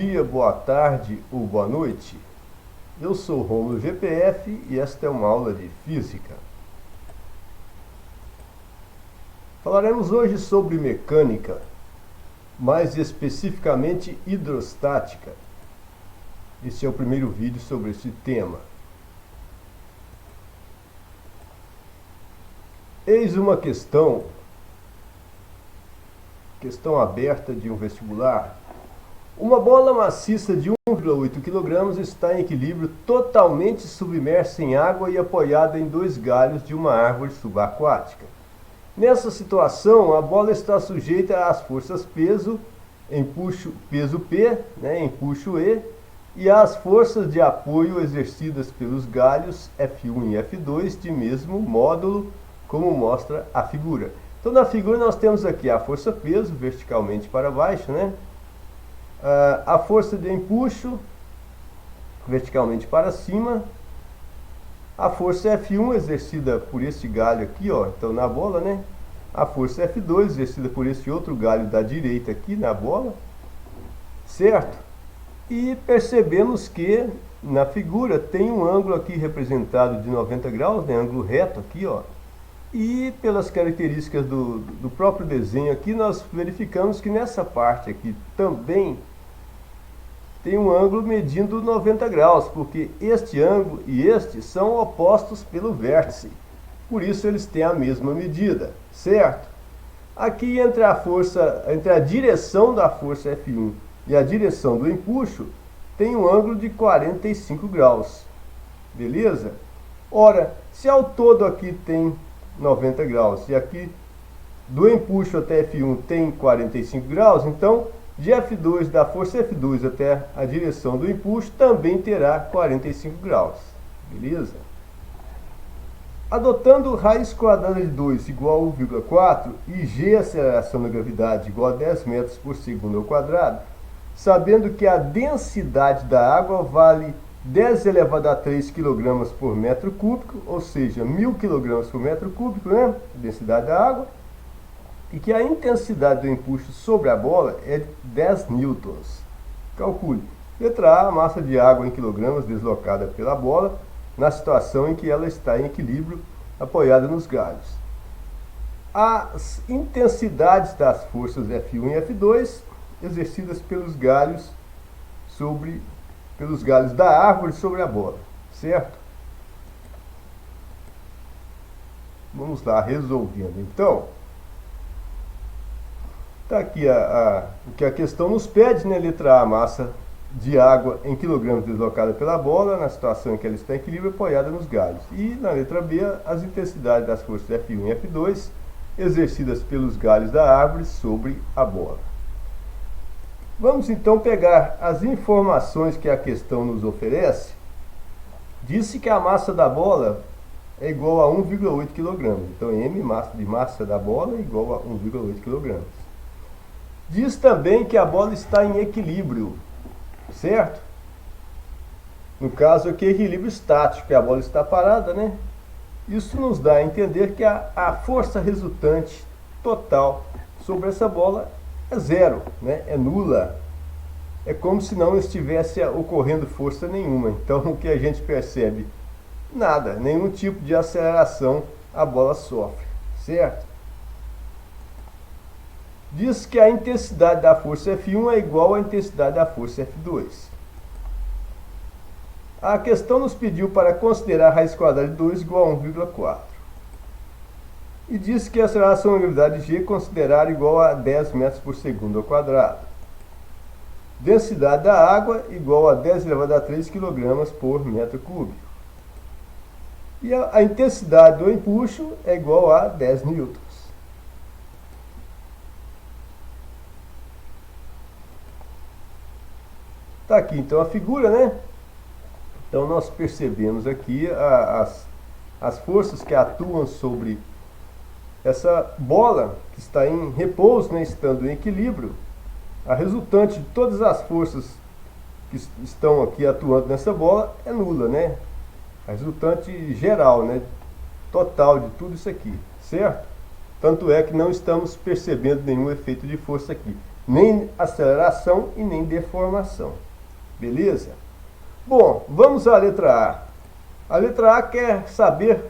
dia, boa tarde ou boa noite. Eu sou Rômulo GPF e esta é uma aula de Física. Falaremos hoje sobre mecânica, mais especificamente hidrostática. Este é o primeiro vídeo sobre esse tema. Eis uma questão aberta de um vestibular. Uma bola maciça de 1,8 kg está em equilíbrio totalmente submersa em água e apoiada em dois galhos de uma árvore subaquática. Nessa situação, a bola está sujeita às forças peso P, empuxo E, e às forças de apoio exercidas pelos galhos F1 e F2 de mesmo módulo, como mostra a figura. Então, na figura nós temos aqui a força peso verticalmente para baixo, a força de empuxo verticalmente para cima, a força F1 exercida por este galho aqui, então na bola, a força F2 exercida por este outro galho da direita aqui na bola, certo? E percebemos que na figura tem um ângulo aqui representado de 90 graus, ângulo reto aqui, E pelas características do próprio desenho aqui, nós verificamos que nessa parte aqui também tem um ângulo medindo 90 graus, porque este ângulo e este são opostos pelo vértice. Por isso eles têm a mesma medida, certo? Aqui entre a direção da força F1 e a direção do empuxo, tem um ângulo de 45 graus. Beleza? Ora, se ao todo aqui tem 90 graus e aqui do empuxo até F1 tem 45 graus, então de F2, da força F2 até a direção do empuxo também terá 45 graus, beleza? Adotando raiz quadrada de 2 igual a 1,4 e g aceleração da gravidade igual a 10 metros por segundo ao quadrado, sabendo que a densidade da água vale 10 elevado a 3 kg por metro cúbico, ou seja, 1000 kg por metro cúbico, A densidade da água, e que a intensidade do empuxo sobre a bola é de 10 newtons. Calcule. Letra A, a massa de água em quilogramas deslocada pela bola, na situação em que ela está em equilíbrio, apoiada nos galhos. As intensidades das forças F1 e F2, exercidas pelos galhos da árvore sobre a bola, certo? Vamos lá, resolvendo. Então, está aqui o que a questão nos pede, letra A, a massa de água em quilogramas deslocada pela bola, na situação em que ela está em equilíbrio, apoiada nos galhos. E na letra B, as intensidades das forças F1 e F2, exercidas pelos galhos da árvore sobre a bola. Vamos então pegar as informações que a questão nos oferece. Disse que a massa da bola é igual a 1,8 kg. Então, M, massa da bola, é igual a 1,8 kg. Diz também que a bola está em equilíbrio, certo? No caso aqui, equilíbrio estático, que a bola está parada, Isso nos dá a entender que a força resultante total sobre essa bola é zero, é nula. É como se não estivesse ocorrendo força nenhuma. Então, o que a gente percebe? Nada, nenhum tipo de aceleração a bola sofre, certo? Diz que a intensidade da força F1 é igual à intensidade da força F2. A questão nos pediu para considerar a raiz quadrada de 2 igual a 1,4. E diz que a aceleração da gravidade G considerar igual a 10 metros por segundo ao quadrado. Densidade da água igual a 10 elevado a 3 kg por metro cúbico. E a intensidade do empuxo é igual a 10 newtons. Está aqui então a figura, Então nós percebemos aqui as forças que atuam sobre essa bola que está em repouso, estando em equilíbrio. A resultante de todas as forças que estão aqui atuando nessa bola é nula, A resultante geral, total de tudo isso aqui, certo? Tanto é que não estamos percebendo nenhum efeito de força aqui. nem aceleração e nem deformação. Beleza? Bom, vamos à letra A. A letra A quer saber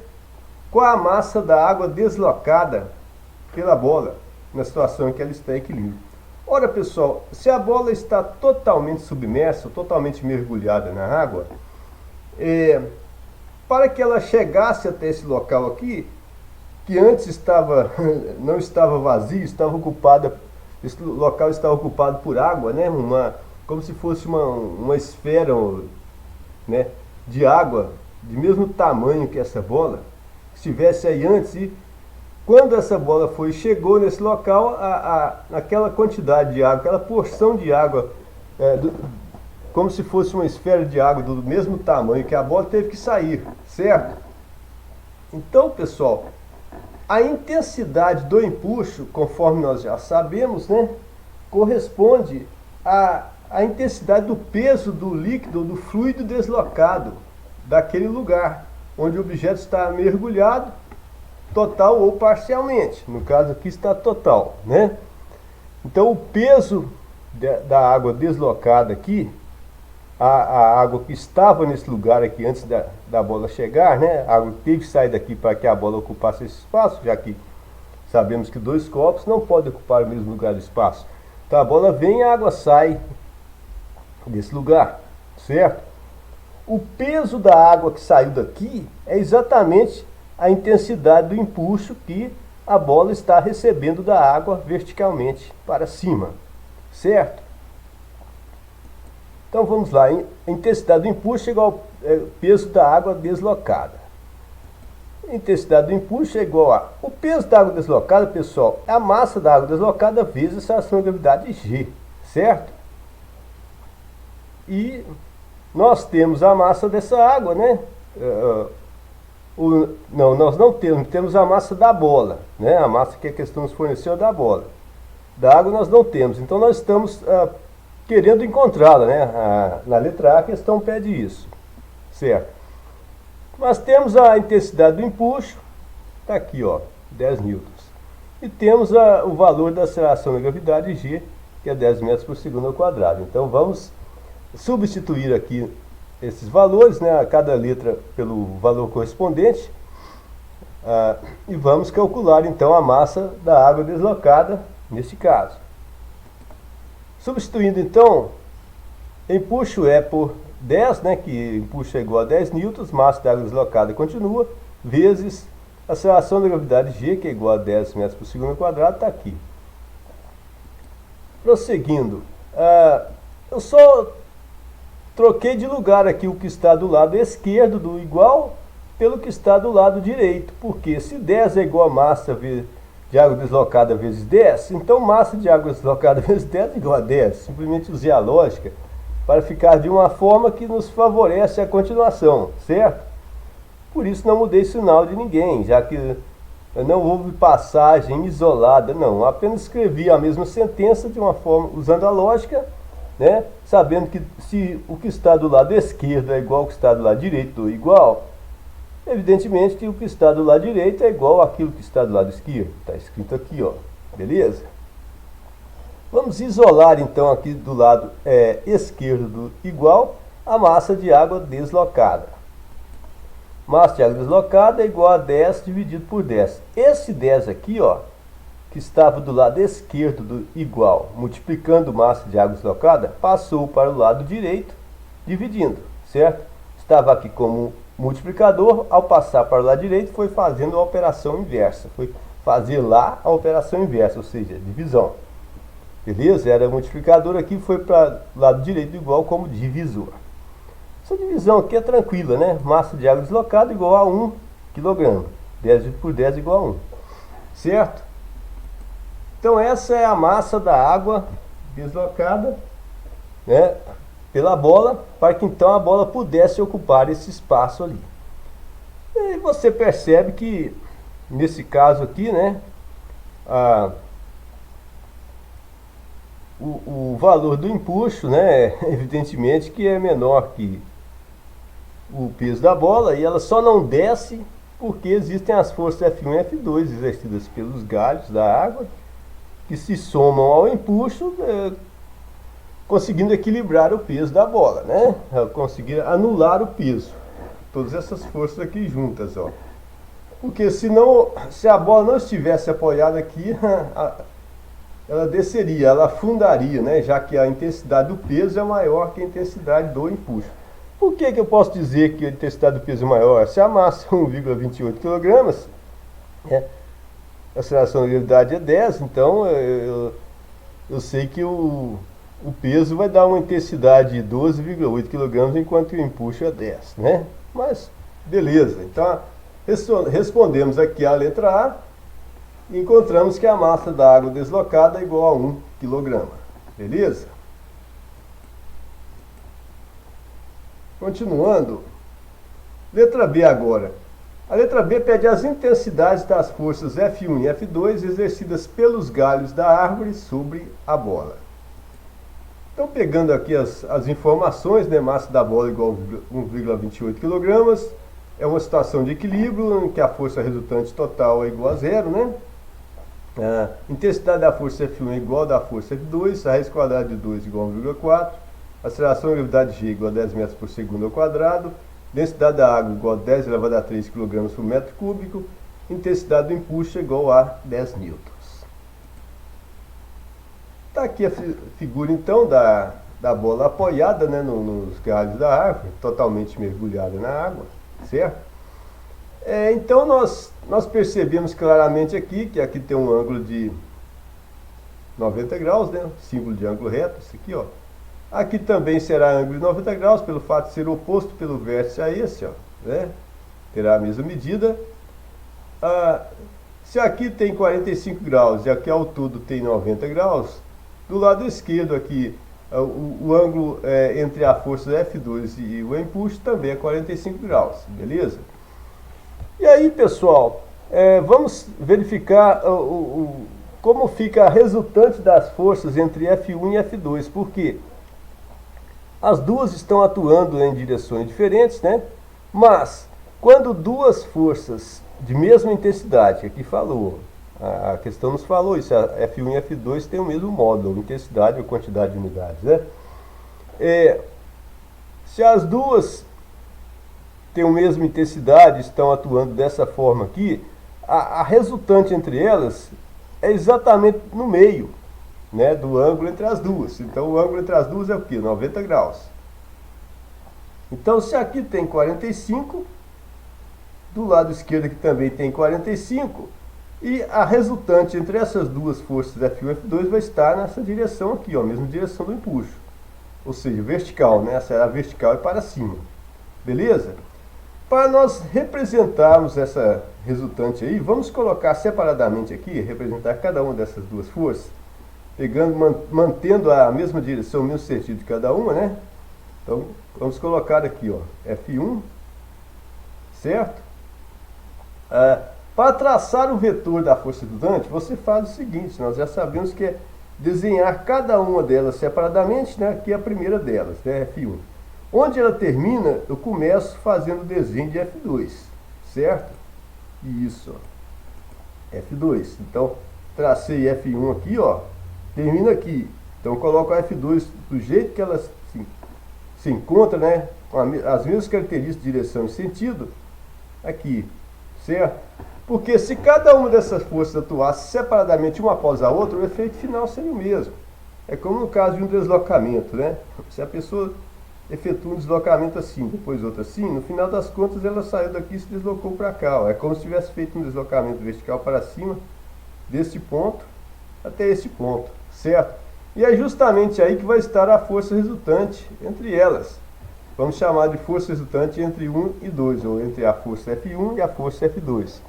qual a massa da água deslocada pela bola na situação em que ela está em equilíbrio. Ora, pessoal, se a bola está totalmente submersa, totalmente mergulhada na água, para que ela chegasse até esse local aqui, que antes não estava vazio, estava ocupada, esse local estava ocupado por água, né? Como se fosse uma esfera, né, de água, de mesmo tamanho que essa bola, que estivesse aí antes, e quando essa bola chegou nesse local, aquela quantidade de água, aquela porção de água, como se fosse uma esfera de água do mesmo tamanho que a bola, teve que sair, certo? Então, pessoal, a intensidade do empuxo, conforme nós já sabemos, né, corresponde à intensidade do peso do líquido, do fluido deslocado daquele lugar onde o objeto está mergulhado, total ou parcialmente. No caso aqui está total, né? Então o peso da água deslocada aqui, a água que estava nesse lugar aqui antes da bola chegar, né? A água que teve que sair daqui para que a bola ocupasse esse espaço, já que sabemos que dois copos não podem ocupar o mesmo lugar do espaço. Então a bola vem e a água sai desse lugar, certo? O peso da água que saiu daqui é exatamente a intensidade do empuxo que a bola está recebendo da água verticalmente para cima, certo? Então vamos lá, a intensidade do empuxo é igual ao peso da água deslocada. A intensidade do empuxo é igual o peso da água deslocada, pessoal, é a massa da água deslocada vezes a ação de gravidade G, certo? E nós temos a massa dessa água, né? Não, nós não temos a massa da bola, né? A massa que a questão nos forneceu da bola. Da água nós não temos, então nós estamos querendo encontrá-la, né? Na letra A a questão pede isso, certo? Mas temos a intensidade do empuxo, está aqui, ó, 10 newtons. E temos o valor da aceleração da gravidade G, que é 10 metros por segundo ao quadrado. Então vamos substituir aqui esses valores, né, cada letra pelo valor correspondente, e vamos calcular então a massa da água deslocada neste caso. Substituindo então, empuxo é por 10, né, que empuxo é igual a 10 newtons, massa da água deslocada continua, vezes a aceleração da gravidade G, que é igual a 10 metros por segundo ao quadrado, está aqui. Prosseguindo, eu só troquei de lugar aqui o que está do lado esquerdo do igual pelo que está do lado direito, porque se 10 é igual a massa de água deslocada vezes 10, então massa de água deslocada vezes 10 é igual a 10. Simplesmente usei a lógica para ficar de uma forma que nos favorece a continuação, certo? Por isso não mudei sinal de ninguém, já que não houve passagem isolada, não. Apenas escrevi a mesma sentença de uma forma, usando a lógica, né? Sabendo que se o que está do lado esquerdo é igual ao que está do lado direito do igual, evidentemente que o que está do lado direito é igual àquilo que está do lado esquerdo. Está escrito aqui, ó. Beleza? Vamos isolar então aqui do lado esquerdo do igual a massa de água deslocada. Massa de água deslocada é igual a 10 dividido por 10. Esse 10 aqui, ó, que estava do lado esquerdo do igual, multiplicando massa de água deslocada, passou para o lado direito, dividindo, certo? Estava aqui como multiplicador, ao passar para o lado direito, foi fazendo a operação inversa. Foi fazer lá a operação inversa, ou seja, divisão. Beleza? Era multiplicador aqui, foi para o lado direito do igual como divisor. Essa divisão aqui é tranquila, né? Massa de água deslocada igual a 1 kg. 10 dividido por 10 igual a 1. Certo? Então essa é a massa da água deslocada, né, pela bola, para que então a bola pudesse ocupar esse espaço ali. E você percebe que nesse caso aqui, né, o valor do empuxo, né, evidentemente que é menor que o peso da bola, e ela só não desce porque existem as forças F1 e F2 exercidas pelos galhos da água, que se somam ao empuxo, conseguindo equilibrar o peso da bola, né? Conseguir anular o peso. Todas essas forças aqui juntas, ó. Porque senão, se a bola não estivesse apoiada aqui, ela desceria, ela afundaria, né? Já que a intensidade do peso é maior que a intensidade do empuxo. Por que eu posso dizer que a intensidade do peso é maior? Se a massa é 1,28 kg, né? A aceleração da gravidade é 10, então eu sei que o peso vai dar uma intensidade de 12,8 kg, enquanto o empuxo é 10, né? Mas, beleza. Então, respondemos aqui a letra A e encontramos que a massa da água deslocada é igual a 1 kg. Beleza? Continuando. Letra B agora. A letra B pede as intensidades das forças F1 e F2 exercidas pelos galhos da árvore sobre a bola. Então, pegando aqui as informações, né, massa da bola igual a 1,28 kg, é uma situação de equilíbrio em que a força resultante total é igual a zero, né? A intensidade da força F1 é igual à da força F2, a raiz quadrada de 2 igual a 1,4, a aceleração da gravidade G igual a 10 metros por segundo ao quadrado, densidade da água igual a 10 elevado a 3 kg por metro cúbico, intensidade do empuxo igual a 10 newtons. Está aqui a figura então da bola apoiada, né, nos galhos da árvore, totalmente mergulhada na água, certo? Então nós percebemos claramente aqui que aqui tem um ângulo de 90 graus, né, símbolo de ângulo reto, isso aqui, ó. Aqui também será ângulo de 90 graus, pelo fato de ser oposto pelo vértice a esse, ó, né? Terá a mesma medida. Se aqui tem 45 graus e aqui ao todo tem 90 graus, do lado esquerdo aqui, o ângulo entre a força F2 e o empuxo também é 45 graus, beleza? E aí, pessoal, vamos verificar como fica a resultante das forças entre F1 e F2, porque as duas estão atuando em direções diferentes, né? Mas, quando duas forças de mesma intensidade, aqui falou, a questão nos falou isso, a F1 e F2 têm o mesmo módulo, intensidade ou quantidade de unidades, né? Se as duas têm a mesma intensidade, estão atuando dessa forma aqui, a resultante entre elas é exatamente no meio, né, do ângulo entre as duas. Então o ângulo entre as duas é o que? 90 graus. Então se aqui tem 45, do lado esquerdo aqui também tem 45, e a resultante entre essas duas forças F1 e F2 vai estar nessa direção aqui, ó, mesma direção do empuxo. Ou seja, vertical, né? A vertical é para cima. Beleza? Para nós representarmos essa resultante aí, vamos colocar separadamente aqui, representar cada uma dessas duas forças, mantendo a mesma direção, o mesmo sentido de cada uma, né? Então, vamos colocar aqui, ó, F1, certo? Para traçar o vetor da força resultante, você faz o seguinte, nós já sabemos que é desenhar cada uma delas separadamente, né? Aqui é a primeira delas, né? F1. Onde ela termina, eu começo fazendo o desenho de F2, certo? Isso, ó, F2. Então, tracei F1 aqui, ó, termina aqui. Então, coloco a F2 do jeito que ela se encontra, né? Com as mesmas características de direção e sentido, aqui, certo? Porque se cada uma dessas forças atuasse separadamente uma após a outra, o efeito final seria o mesmo. É como no caso de um deslocamento, né? Se a pessoa efetua um deslocamento assim, depois outro assim, no final das contas ela saiu daqui e se deslocou para cá, ó. É como se tivesse feito um deslocamento vertical para cima, desse ponto até esse ponto, certo? E é justamente aí que vai estar a força resultante entre elas. Vamos chamar de força resultante entre 1 e 2, ou entre a força F1 e a força F2.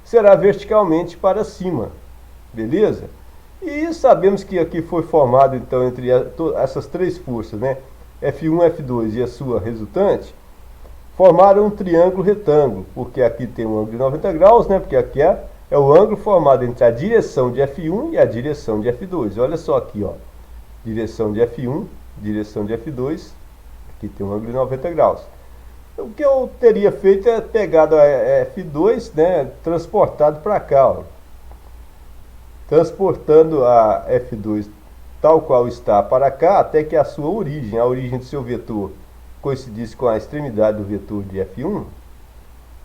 Será verticalmente para cima, beleza? E sabemos que aqui foi formado então entre essas três forças, né? F1, F2 e a sua resultante, formaram um triângulo retângulo, porque aqui tem um ângulo de 90 graus, né? Porque aqui é o ângulo formado entre a direção de F1 e a direção de F2. Olha só aqui, ó, direção de F1, direção de F2, aqui tem um ângulo de 90 graus. O que eu teria feito é pegado a F2, né, transportado para cá, ó. transportando a F2 tal qual está para cá, até que a sua origem, a origem do seu vetor, coincidisse com a extremidade do vetor de F1,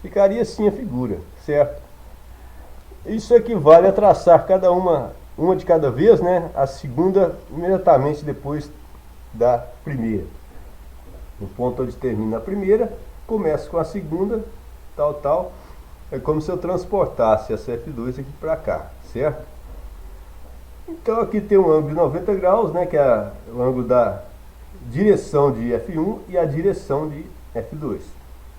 ficaria assim a figura, certo? Isso equivale a traçar cada uma de cada vez, né? A segunda imediatamente depois da primeira. No ponto onde termina a primeira, começa com a segunda, tal. É como se eu transportasse essa F2 aqui para cá, certo? Então aqui tem um ângulo de 90 graus, né? Que é o ângulo da direção de F1 e a direção de F2.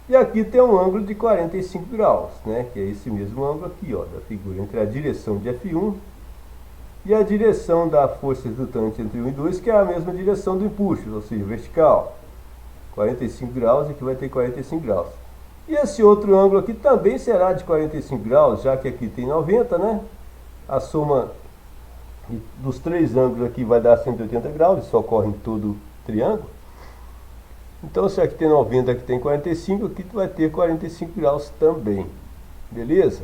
E aqui tem um ângulo de 45 graus, né? Que é esse mesmo ângulo aqui, ó, da figura, entre a direção de F1 e a direção da força resultante entre 1 e 2, que é a mesma direção do empuxo, ou seja, vertical. 45 graus, aqui vai ter 45 graus. E esse outro ângulo aqui também será de 45 graus, já que aqui tem 90, né? A soma dos três ângulos aqui vai dar 180 graus, isso ocorre em todo o triângulo. Então, se aqui tem 90, aqui tem 45, aqui vai ter 45 graus também. Beleza?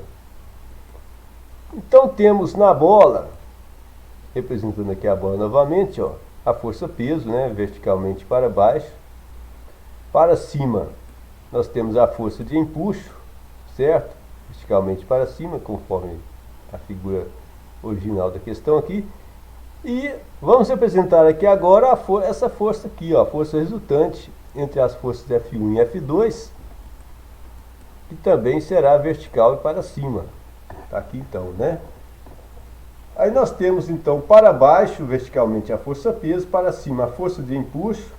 Então, temos na bola, representando aqui a bola novamente, ó, a força-peso, né, verticalmente para baixo. Para cima, nós temos a força de empuxo, certo? Verticalmente para cima, conforme a figura original da questão aqui. E vamos representar aqui agora essa força aqui, ó, a força resultante entre as forças F1 e F2, que também será vertical e para cima. Tá aqui então, né? Aí nós temos então para baixo, verticalmente, a força-peso, para cima a força de empuxo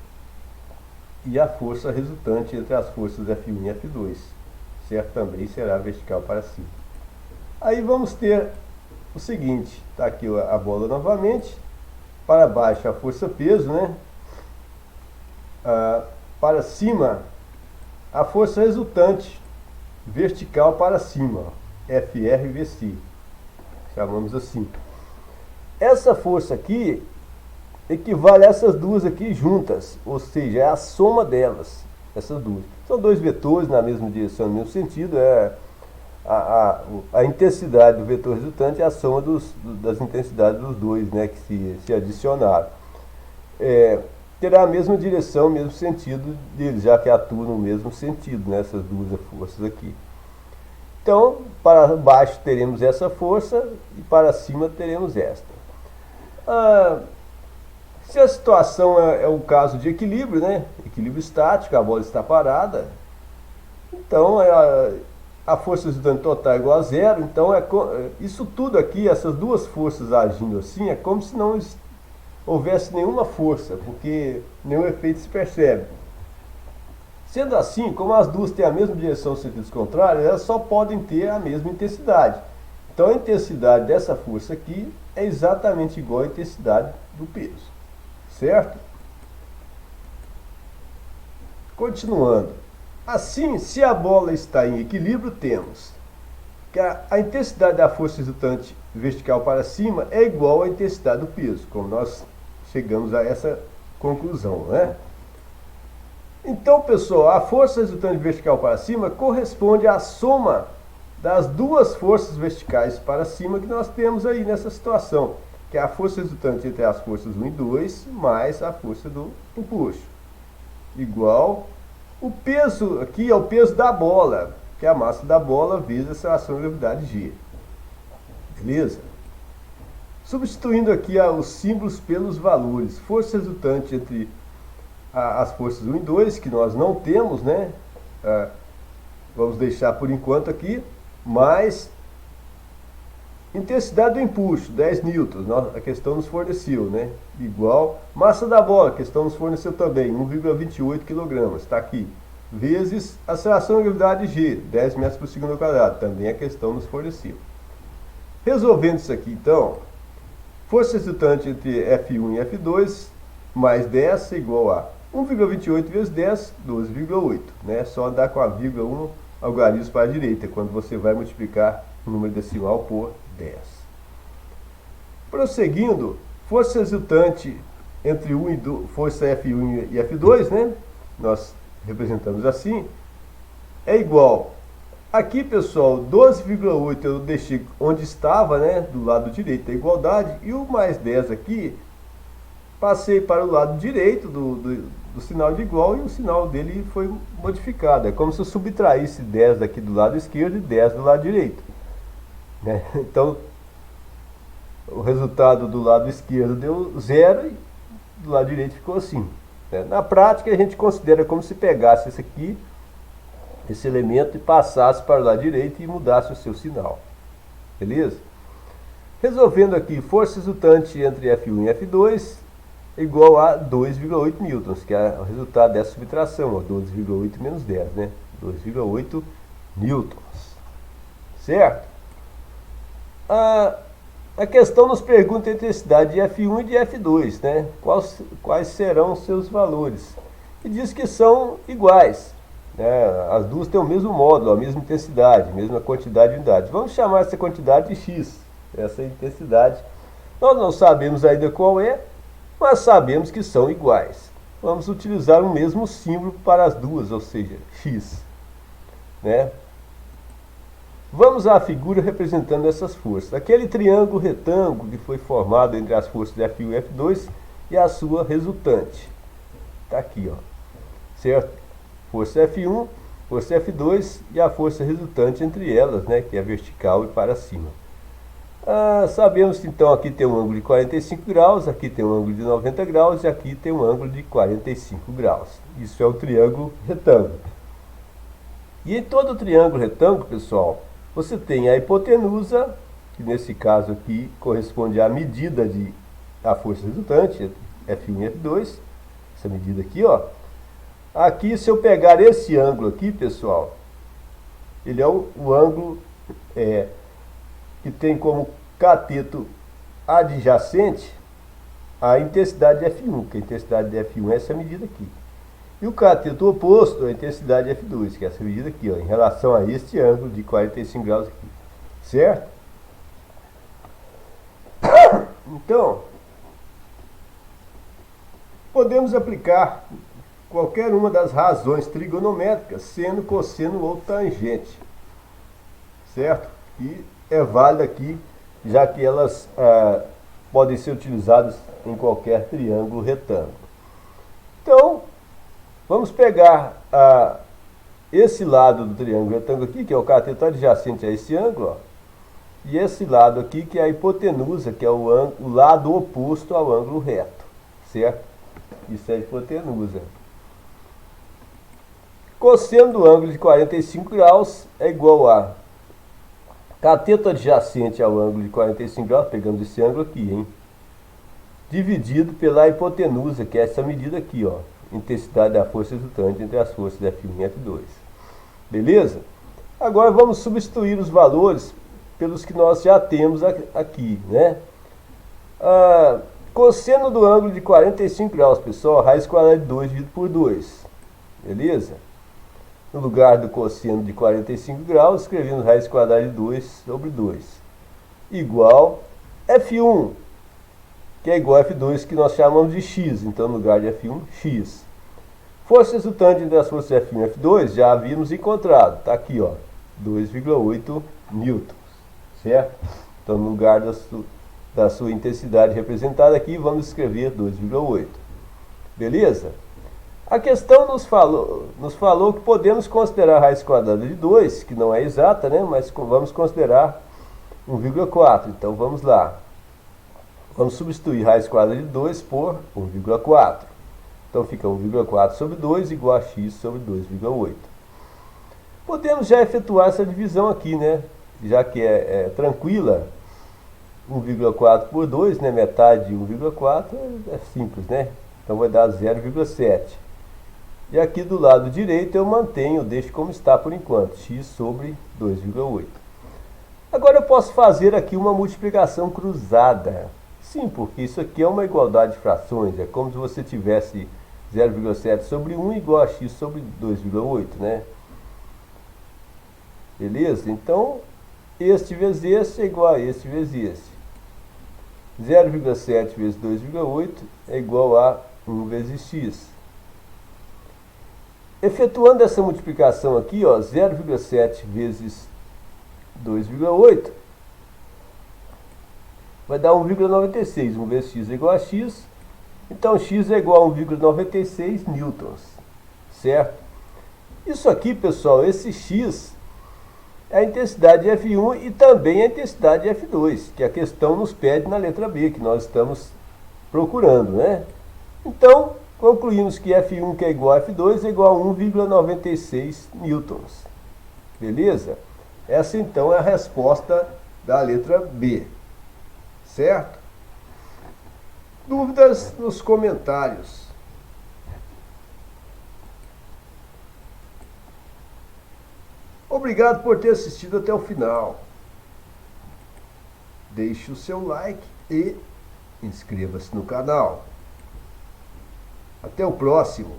e a força resultante entre as forças F1 e F2, certo? Também será vertical para cima. Aí vamos ter o seguinte, tá aqui a bola novamente, para baixo a força-peso, né? Para cima a força resultante, vertical para cima, ó, FRVC, chamamos assim. Essa força aqui equivale a essas duas aqui juntas, ou seja, é a soma delas, essas duas. São dois vetores na mesma direção, no mesmo sentido, a intensidade do vetor resultante é a soma das intensidades dos dois, né, que se adicionaram. Terá a mesma direção, o mesmo sentido deles, já que atuam no mesmo sentido, né, essas duas forças aqui. Então, para baixo teremos essa força e para cima teremos esta. Se a situação é um caso de equilíbrio, né, equilíbrio estático, a bola está parada, então a força resultante total é igual a zero. Então isso tudo aqui, essas duas forças agindo assim, é como se não houvesse nenhuma força, porque nenhum efeito se percebe. Sendo assim, como as duas têm a mesma direção em sentidos contrários, elas só podem ter a mesma intensidade. Então a intensidade dessa força aqui é exatamente igual à intensidade do peso, certo? Continuando. Assim, se a bola está em equilíbrio, temos que a intensidade da força resultante vertical para cima é igual à intensidade do peso, como nós chegamos a essa conclusão, né? Então, pessoal, a força resultante vertical para cima corresponde à soma das duas forças verticais para cima que nós temos aí nessa situação, que é a força resultante entre as forças 1 e 2 mais a força do empuxo, igual o peso aqui é o peso da bola, que é a massa da bola vezes a aceleração de gravidade G. Beleza? Substituindo aqui os símbolos pelos valores, força resultante entre as forças 1 e 2, que nós não temos, né? Vamos deixar por enquanto aqui, mais intensidade do empuxo, 10 newtons, a questão nos forneceu, né? Igual massa da bola, a questão nos forneceu também, 1,28 kg, está aqui. Vezes aceleração de gravidade G, 10 metros por segundo ao quadrado, também a questão nos forneceu. Resolvendo isso aqui, então, força resultante entre F1 e F2 mais 10 é igual a 1,28 vezes 10, 12,8. Né? Só andar com a vírgula 1 algarismos para a direita, quando você vai multiplicar o número decimal por 10. Prosseguindo, força resultante entre força F1 e F2, né? Nós representamos assim, é igual Aqui, pessoal, 12,8 eu deixei onde estava, né, do lado direito da igualdade, e o mais 10 aqui, passei para o lado direito do sinal de igual, e o sinal dele foi modificado. É como se eu subtraísse 10 daqui do lado esquerdo e 10 do lado direito, né? Então, o resultado do lado esquerdo deu 0 e do lado direito ficou assim, né? Na prática, a gente considera como se pegasse esse elemento e passasse para o lado direito e mudasse o seu sinal. Beleza? Resolvendo aqui, força resultante entre F1 e F2 é igual a 2,8 newtons, que é o resultado dessa subtração, 12,8 menos 10, né? 2,8 newtons. Certo? A questão nos pergunta a intensidade de F1 e de F2, né? Quais serão os seus valores? E diz que são iguais. As duas têm o mesmo módulo, a mesma intensidade, a mesma quantidade de unidades. Vamos chamar essa quantidade de x, essa intensidade. Nós não sabemos ainda qual é, mas sabemos que são iguais. Vamos utilizar o mesmo símbolo para as duas, ou seja, x, né? Vamos à figura representando essas forças. Aquele triângulo retângulo que foi formado entre as forças F1 e F2 e a sua resultante. Está aqui, ó. Certo? Força F1, força F2 e a força resultante entre elas, né, que é vertical e para cima. Sabemos que então aqui tem um ângulo de 45 graus, aqui tem um ângulo de 90 graus e aqui tem um ângulo de 45 graus. Isso é o triângulo retângulo. E em todo o triângulo retângulo, pessoal, você tem a hipotenusa, que nesse caso aqui corresponde à medida da força resultante, F1 e F2, essa medida aqui, ó. Aqui, se eu pegar esse ângulo aqui, pessoal, ele é o ângulo que tem como cateto adjacente a intensidade de F1, que a intensidade de F1 é essa medida aqui. E o cateto oposto é a intensidade de F2, que é essa medida aqui, ó, em relação a este ângulo de 45 graus aqui. Certo? Então, podemos aplicar qualquer uma das razões trigonométricas, sendo cosseno ou tangente, certo? E é válida aqui, já que elas podem ser utilizadas em qualquer triângulo retângulo. Então, vamos pegar esse lado do triângulo retângulo aqui, que é o cateto adjacente a esse ângulo, ó, e esse lado aqui, que é a hipotenusa, que é o lado oposto ao ângulo reto, certo? Isso é a hipotenusa. Cosseno do ângulo de 45 graus é igual a cateto adjacente ao ângulo de 45 graus, pegamos esse ângulo aqui, hein? Dividido pela hipotenusa, que é essa medida aqui, ó, intensidade da força resultante entre as forças F1 e F2. Beleza? Agora vamos substituir os valores pelos que nós já temos aqui, né? Cosseno do ângulo de 45 graus, pessoal, raiz quadrada de 2 dividido por 2. Beleza? No lugar do cosseno de 45 graus, escrevemos raiz quadrada de 2 sobre 2. Igual F1, que é igual a F2, que nós chamamos de x. Então, no lugar de F1, x. Força resultante entre as forças F1 e F2, já havíamos encontrado. Está aqui, ó, 2,8 newtons. Certo? Então, no lugar da sua intensidade representada aqui, vamos escrever 2,8. Beleza? A questão nos falou que podemos considerar a raiz quadrada de 2, que não é exata, né? Mas vamos considerar 1,4. Então vamos lá. Vamos substituir raiz quadrada de 2 por 1,4. Então fica 1,4 sobre 2 igual a x sobre 2,8. Podemos já efetuar essa divisão aqui, né? Já que é tranquila. 1,4 por 2, né? Metade de 1,4 é simples, né? Então vai dar 0,7. E aqui do lado direito eu mantenho, deixo como está por enquanto, x sobre 2,8. Agora eu posso fazer aqui uma multiplicação cruzada. Sim, porque isso aqui é uma igualdade de frações, é como se você tivesse 0,7 sobre 1 igual a x sobre 2,8, né? Beleza? Então, este vezes este é igual a este vezes este. 0,7 vezes 2,8 é igual a 1 vezes x. efetuando essa multiplicação aqui, ó, 0,7 vezes 2,8, vai dar 1,96. Vamos ver se x é igual a x. Então, x é igual a 1,96 newtons, certo? Isso aqui, pessoal, esse x é a intensidade de F1 e também a intensidade de F2, que a questão nos pede na letra B, que nós estamos procurando, né? Então, concluímos que F1, que é igual a F2, é igual a 1,96 newtons. Beleza? Essa, então, é a resposta da letra B. Certo? Dúvidas nos comentários. Obrigado por ter assistido até o final. Deixe o seu like e inscreva-se no canal. Até o próximo.